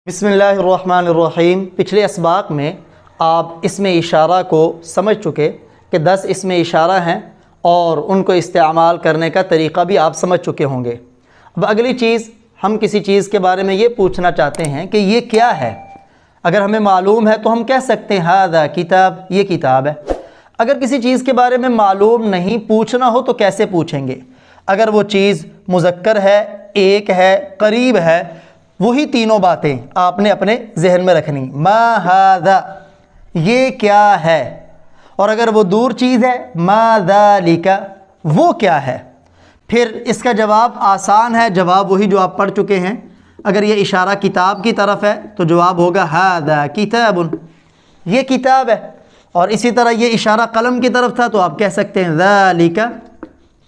बिस्मिल्लाहिर्रहमानिर्रहीम। पिछले असबाक में आप इसमें इशारा को समझ चुके कि 10 इसमें इशारा हैं और उनको इस्तेमाल करने का तरीक़ा भी आप समझ चुके होंगे। अब अगली चीज़, हम किसी चीज़ के बारे में ये पूछना चाहते हैं कि ये क्या है। अगर हमें मालूम है तो हम कह सकते हैं हादा किताब, ये किताब है। अगर किसी चीज़ के बारे में मालूम नहीं, पूछना हो तो कैसे पूछेंगे। अगर वो चीज़ मुज़क्कर है, एक है, करीब है, वही तीनों बातें आपने अपने जहन में रखनी। मा हादा, ये क्या है। और अगर वो दूर चीज़ है, मा ज़ालिका, वो क्या है। फिर इसका जवाब आसान है, जवाब वही जो आप पढ़ चुके हैं। अगर ये इशारा किताब की तरफ है तो जवाब होगा हादा किताबुन, ये किताब है। और इसी तरह ये इशारा कलम की तरफ था तो आप कह सकते हैं ज़ालिका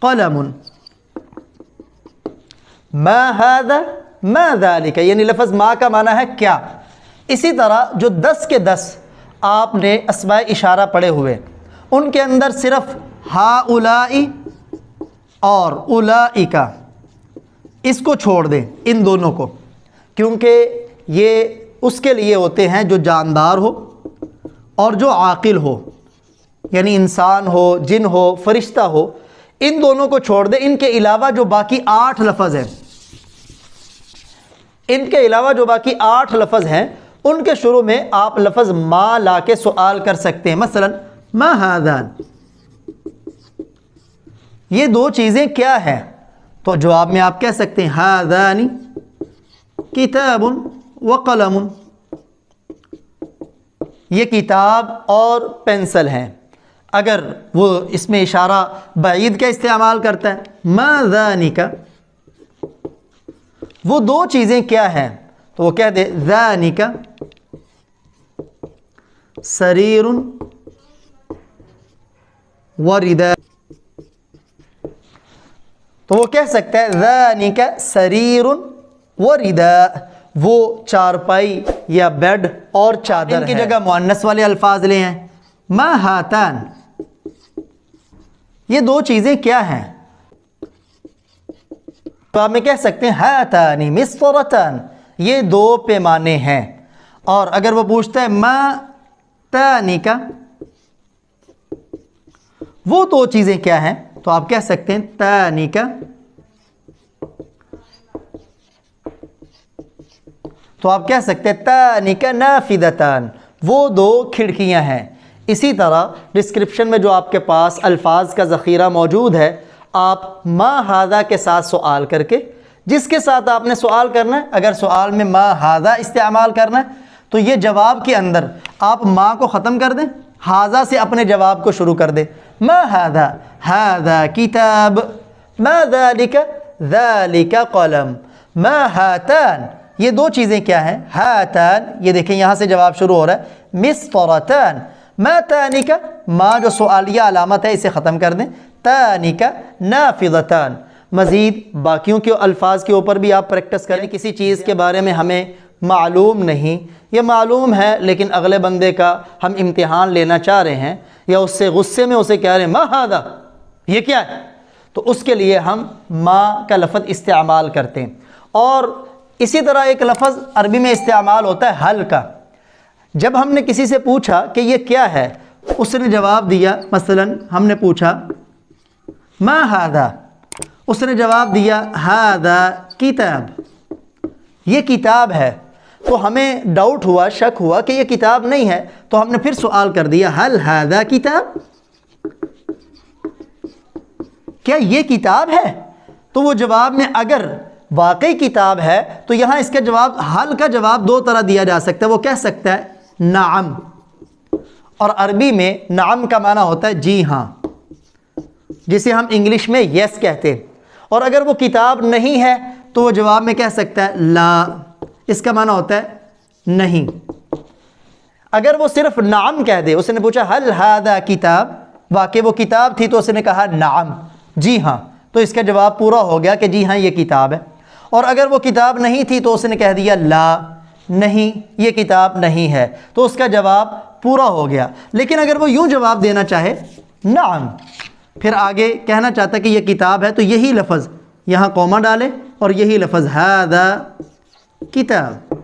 कलमुन। मा हादा मा ज़ालिका, यानी लफ्ज़ मा का माना है क्या। इसी तरह जो 10 के 10 आपने अस्माए इशारा पढ़े हुए, उनके अंदर सिर्फ हा उलाई और उलाइका, इसको छोड़ दें, इन दोनों को, क्योंकि ये उसके लिए होते हैं जो जानदार हो और जो आकिल हो, यानी इंसान हो, जिन हो, फरिश्ता हो। इन दोनों को छोड़ दें। इनके अलावा जो बाकी 8 लफ्ज़ हैं, इनके अलावा जो बाकी 8 लफ्ज़ हैं, उनके शुरू में आप लफ्ज़ मा ला के सवाल कर सकते हैं। मसलन मा हादान, ये दो चीज़ें क्या हैं। तो जवाब में आप कह सकते हैं हादानी किताबुन व कलमुन, ये किताब और पेंसिल हैं। अगर वो इसमें इशारा बाईद का इस्तेमाल करता है, मा ज़ानिका, वो दो चीज़ें क्या हैं, तो वो कह दे ज़ानिका सरीरुन व रिदा, तो वो कह सकता है ज़ानिका सरीरुन व रिदा, वो चारपाई या बेड और चादर। इनकी जगह मुअन्नस वाले अल्फाज ले हैं। मा हातान, ये दो चीज़ें क्या हैं, तो आप में कह सकते हैं हातानी मिस्फरतान, ये दो पैमाने हैं। और अगर वो पूछता है मा तानिका, वो दो चीज़ें क्या हैं, तो आप कह सकते हैं तानिका, तो आप कह सकते हैं तानिका नाफिदतान, वो दो खिड़कियां हैं। इसी तरह डिस्क्रिप्शन में जो आपके पास अल्फाज का ज़ख़ीरा मौजूद है, आप मा हादा के साथ सवाल करके, जिसके साथ आपने सवाल करना है, अगर सवाल में मा हादा इस्तेमाल करना है तो ये जवाब के अंदर आप मा को ख़त्म कर दें, हाजा से अपने जवाब को शुरू कर दें। मा हादा, हादा किताब, मा ज़ालिका, ज़ालिका कलम, मा हातान, ये दो चीज़ें क्या हैं, हातान, ये देखें यहाँ से जवाब शुरू हो रहा है, मिस्फरतान। मा तानिका, मा जो सवालिया अलामत है इसे ख़त्म कर दें, तानिका नाफिदतान। मज़ीद बाकियों के अल्फाज के ऊपर भी आप प्रैक्टिस करें। किसी चीज़ के बारे में हमें मालूम नहीं, या मालूम है लेकिन अगले बंदे का हम इम्तिहान लेना चाह रहे हैं, या उससे गुस्से में उसे कह रहे हैं मा हादा, ये क्या है, तो उसके लिए हम मा का लफ्ज़ इस्तेमाल करते हैं। और इसी तरह एक लफ्ज़ अरबी में इस्तेमाल होता है हल का। जब हमने किसी से पूछा कि ये क्या है, उसने जवाब दिया, मसलन हमने पूछा मा हादा, उसने जवाब दिया हादा किताब, ये किताब है। तो हमें डाउट हुआ, शक हुआ कि ये किताब नहीं है, तो हमने फिर सवाल कर दिया हल हादा किताब, क्या ये किताब है। तो वो जवाब में अगर वाकई किताब है तो यहाँ इसका जवाब, हल का जवाब दो तरह दिया जा सकता है। वो कह सकता है नाम, और अरबी में नाम का माना होता है जी हाँ, जिसे हम इंग्लिश में यस कहते हैं। और अगर वो किताब नहीं है तो वो जवाब में कह सकता है ला, इसका माना होता है नहीं। अगर वो सिर्फ नाम कह दे, उसने पूछा हल हादा किताब, वाकई वो किताब थी तो उसने कहा नाम, जी हाँ, तो इसका जवाब पूरा हो गया कि जी हाँ ये किताब है। और अगर वो किताब नहीं थी तो उसने कह दिया ला, नहीं ये किताब नहीं है, तो उसका जवाब पूरा हो गया। लेकिन अगर वो यूं जवाब देना चाहे नाम, फिर आगे कहना चाहता कि ये किताब है, तो यही लफ्ज़ यहाँ कौमा डाले और यही लफ्ज़ हादा किताब,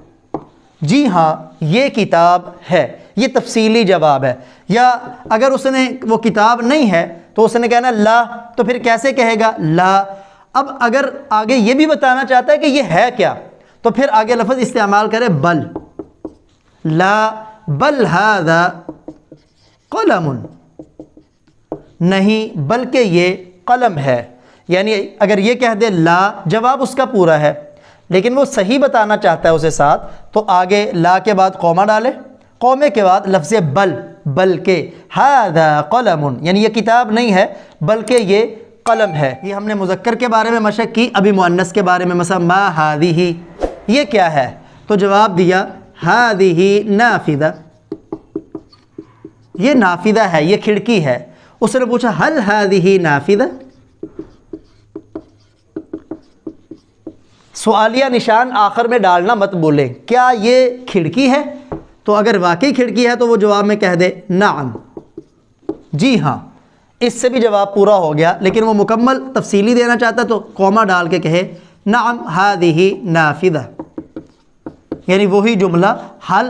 جی ہاں یہ کتاب ہے، یہ تفصیلی جواب ہے۔ یا اگر اس نے وہ کتاب نہیں ہے تو اس نے کہنا لا، تو پھر کیسے کہے گا لا۔ اب اگر آگے یہ بھی بتانا چاہتا ہے کہ یہ ہے کیا، تو پھر آگے لفظ استعمال کرے بل، لا بل ھذا قلم، نہیں بلکہ یہ قلم ہے۔ یعنی اگر یہ کہہ دے لا، جواب اس کا پورا ہے، لیکن وہ صحیح بتانا چاہتا ہے اسے ساتھ، تو آگے لا کے بعد قومہ ڈالے، قومے کے بعد لفظ بل، بلکہ ھذا قلم، یعنی یہ کتاب نہیں ہے بلکہ یہ قلم ہے۔ یہ ہم نے مذکر کے بارے میں مشق کی، ابھی مؤنث کے بارے میں مثلا ما ھذہ، یہ کیا ہے؟ تو جواب دیا ھذہ نافذہ، یہ نافذہ ہے، یہ کھڑکی ہے۔ اس نے پوچھا ھل ھذہ نافذہ، سوالیہ نشان آخر میں ڈالنا مت بولیں، کیا یہ کھڑکی ہے؟ تو اگر واقعی کھڑکی ہے تو وہ جواب میں کہہ دے نعم، جی ہاں، اس سے بھی جواب پورا ہو گیا۔ لیکن وہ مکمل تفصیلی دینا چاہتا تو قومہ ڈال کے کہے نعم ھذہ نافذہ، یعنی وہی جملہ حل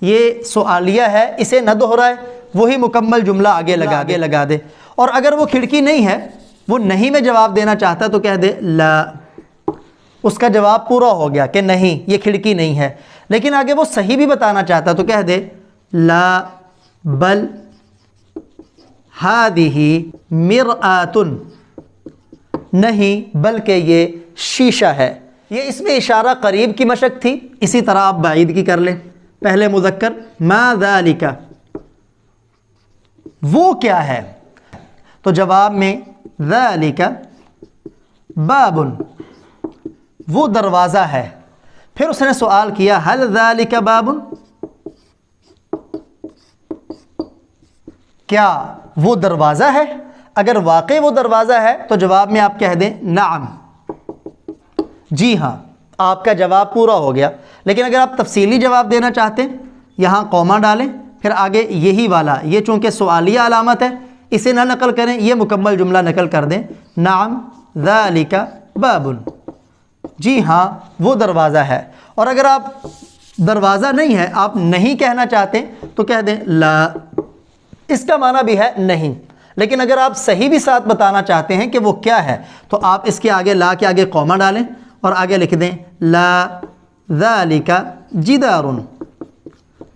یہ سوالیہ ہے، اسے نہ دہرائے، وہی مکمل جملہ آگے لگا دے۔ اور اگر وہ کھڑکی نہیں ہے، وہ نہیں میں جواب دینا چاہتا تو کہہ دے لا، اس کا جواب پورا ہو گیا کہ نہیں یہ کھڑکی نہیں ہے۔ لیکن آگے وہ صحیح بھی بتانا چاہتا تو کہہ دے لا بل ھذہ مرآۃ، نہیں بلکہ یہ شیشہ ہے۔ یہ اس میں اشارہ قریب کی مشق تھی، اسی طرح آپ بعید کی کر لیں۔ پہلے مذکر ما ذالک، وہ کیا ہے؟ تو جواب میں ذالک باب، وہ دروازہ ہے۔ پھر اس نے سوال کیا ھل ذالک باب، کیا وہ دروازہ ہے؟ اگر واقعی وہ دروازہ ہے تو جواب میں آپ کہہ دیں نعم، جی ہاں، آپ کا جواب پورا ہو گیا۔ لیکن اگر آپ تفصیلی جواب دینا چاہتے ہیں، یہاں قومہ ڈالیں، پھر آگے یہی والا، یہ چونکہ سوالیہ علامت ہے اسے نہ نقل کریں، یہ مکمل جملہ نقل کر دیں نعم ذالک باب، جی ہاں وہ دروازہ ہے۔ اور اگر آپ دروازہ نہیں ہے، آپ نہیں کہنا چاہتے تو کہہ دیں لا، اس کا معنی بھی ہے نہیں۔ لیکن اگر آپ صحیح بھی ساتھ بتانا چاہتے ہیں کہ وہ کیا ہے، تو آپ اس کے آگے لا کے آگے قومہ ڈالیں اور آگے لکھ دیں لا ذالک جدار،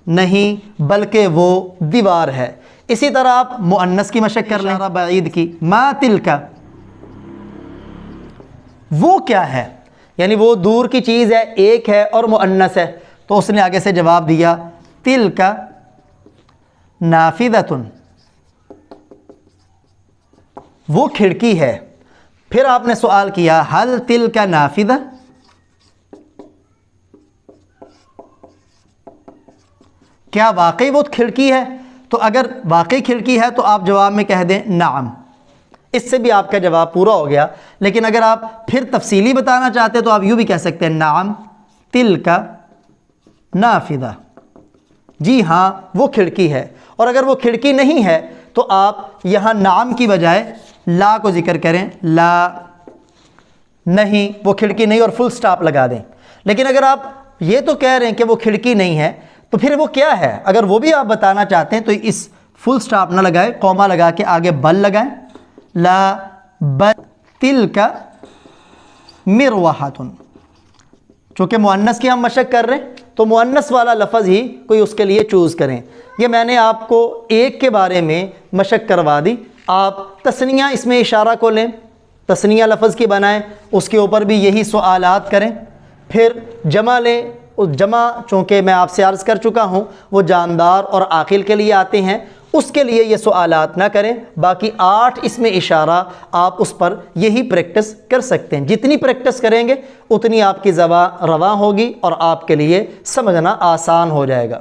نہیں بلکہ وہ دیوار ہے۔ اسی طرح آپ مؤنث کی مشق کر لیں، بعید کی، ما تلک، وہ کیا ہے؟ یعنی وہ دور کی چیز ہے، ایک ہے اور مؤنث ہے، تو اس نے آگے سے جواب دیا تلک نافذۃ، وہ کھڑکی ہے۔ پھر آپ نے سوال کیا ھل تلک نافذہ، کیا واقعی وہ کھڑکی ہے؟ تو اگر واقعی کھڑکی ہے تو آپ جواب میں کہہ دیں نعم، اس سے بھی آپ کا جواب پورا ہو گیا۔ لیکن اگر آپ پھر تفصیلی بتانا چاہتے تو آپ یوں بھی کہہ سکتے ہیں نعم تلک نافذہ، جی ہاں وہ کھڑکی ہے۔ اور اگر وہ کھڑکی نہیں ہے تو آپ یہاں نعم کی بجائے لا کو ذکر کریں، لا نہیں وہ کھڑکی نہیں، اور فل سٹاپ لگا دیں۔ لیکن اگر آپ یہ تو کہہ رہے ہیں کہ وہ کھڑکی نہیں ہے تو پھر وہ کیا ہے؟ اگر وہ بھی آپ بتانا چاہتے ہیں تو اس فل سٹاپ نہ لگائے، قومہ لگا کے آگے بل لگائیں، لا بل تلک مروحۃ، چونکہ مؤنث کی ہم مشق کر رہے ہیں تو مؤنث والا لفظ ہی کوئی اس کے لیے چوز کریں۔ یہ میں نے آپ کو ایک کے بارے میں مشق کروا دی، آپ تثنیہ اس میں اشارہ کو لیں، تثنیہ لفظ کی بنائیں، اس کے اوپر بھی یہی سوالات کریں۔ پھر جمع لیں، اس جمع چونکہ میں آپ سے عرض کر چکا ہوں وہ جاندار اور عاقل کے لیے آتے ہیں، اس کے لیے یہ سوالات نہ کریں۔ باقی 8 اس میں اشارہ آپ اس پر یہی پریکٹس کر سکتے ہیں، جتنی پریکٹس کریں گے اتنی آپ کی زبان رواں ہوگی اور آپ کے لیے سمجھنا آسان ہو جائے گا۔